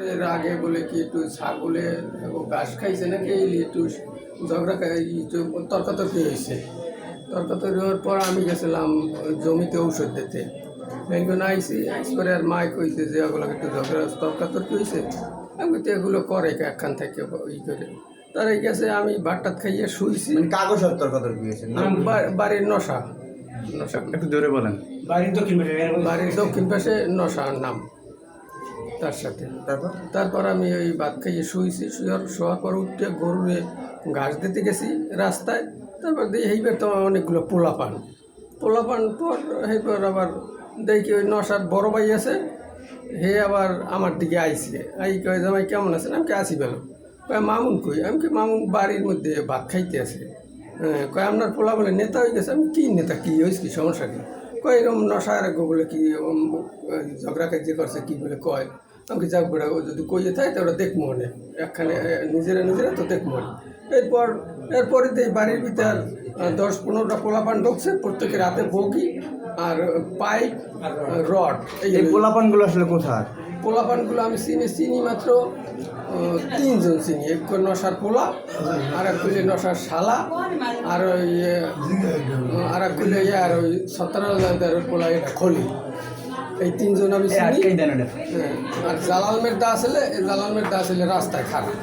এর আগে বলে কি একটু ছাগলে ঘাস খাইছে নাকি একটু ঝগড়া একটু তর্কাতর্কি হয়েছে। তর্কাতর্কি হওয়ার পর আমি গেছিলাম জমিতে ঔষধ দিতে। একজন আইসি পরে আর মাই কইছে যে ওগুলো একটু ঝগড়া তর্কাতর্কি হয়েছে। আমি তো এগুলো করে একখান থেকে ই করে তারাই গেছে। আমি ভাতটাত খাইয়ে শুইছি। কাগজ তর্কাতর্কি হয়েছে বাড়ির নশা নশা একটু জোরে বলেন। বাড়ির দক্ষিণ পাশে নশার নাম। তার সাথে তারপর আমি ওই ভাত খাইয়ে শুয়েছি। শোয়ার পর উঠে গরুরে ঘাস দিতে গেছি রাস্তায়। তারপর দিয়ে এইবার তো অনেকগুলো পোলাপান পর এইবার আবার দেখি ওই নশার বড় ভাই আছে। হে আবার আমার দিকে আইসে কয় জামাই কেমন আছেন? আমি আসি পেলো কয় মামুন কই? আমি কি মামুন বাড়ির মধ্যে ভাত খাইতে আছে। হ্যাঁ, কয় আপনার পোলা বলে নেতা হয়ে গেছে। আমি কি নেতা, কি হয়েছে, কি সমস্যা কি? কয় এরকম নশার বলে কি ঝগড়া কাজ করছে কি বলে কয়। আমাকে যাক বেড়া যদি কইয়ে থাকে তো ওরা দেখবো মনে একখানে নিজেরা তো দেখবো মনে। এরপরে তো এই বাড়ির ভিতর 10-15টা পোলাপান ঢুকছে। প্রত্যেকের হাতে বগি আর পাইপ রড। এই পোলাপানগুলো আসলে কোথায়? পোলাপানগুলো আমি চিনি মাত্র 3জন চিনি। এক নশার পোলা, আর এক কুলে নশার শালা, আর ওই আর এক কুলে আর ওই 17 পোলা এটা খলি। এই 3জন আমি চিনি। আর জালাল মেরদা আসলে রাস্তায় খারাপ।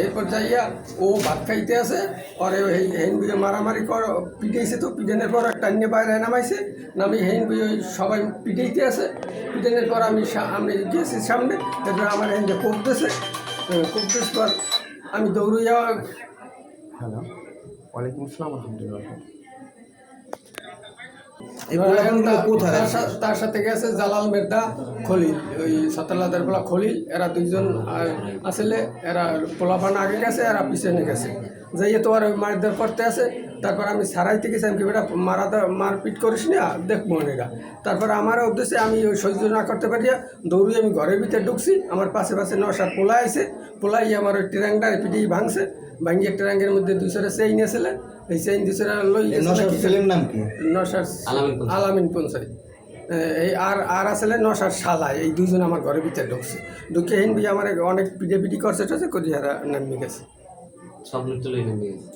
এরপর যাইয়া ও ভাত খাইতে আছে। পরে হেন বুঝে মারামারি পিটাইছে। তো পিটানোর পর একটা নিয়ে বাইরে নামাইছে। নামি হেন বুঝে ওই সবাই পিটাইতে আছে। পিটানোর পর আমি গেছি সামনে। এরপর আমার হেন যে কোপতেছে পর আমি দৌড়ে যাওয়া। হ্যালো, ওয়ালাইকুম আসসালাম, আলহামদুলিল্লাহ। তার সাথে গেছে জালাল মেরদা, খলিল, ওই 17 পোলা খলিল। এরা 2জন আসলে এরা পোলাপান আগে গেছে, এরা পিছনে গেছে। যাইয়ে তো আর মারধর করতে আছে। তারপর আমি সারাইতে গেছি। আমি কি বেটা মারপিট করিস না, দেখবো এরা। তারপর আমার উদ্দেশ্যে আমি ওই সহ্য না করতে পারিয়া দৌড়িয়ে আমি ঘরের ভিতরে ঢুকছি। আমার পাশে নশার পোলা আইছে। পোলাই আমার ওই ট্রাঙ্কটা পিটিয়ে ভাঙছে। ভাঙিয়ে ট্রাঙ্কের মধ্যে 200 চেইন আসলে। এই চেইন 200 লই ছেলের নাম কি? নশার আলামিন পঞ্চায়েত। এই আর আসলে নশার শালায়। এই 2জন আমার ঘরের ভিতরে ঢুকছে। ঢুকে হিন্দি আমার অনেক পিটি করছে করি হারা নামিয়ে গেছে। সব লোক তো নেমে গেছে।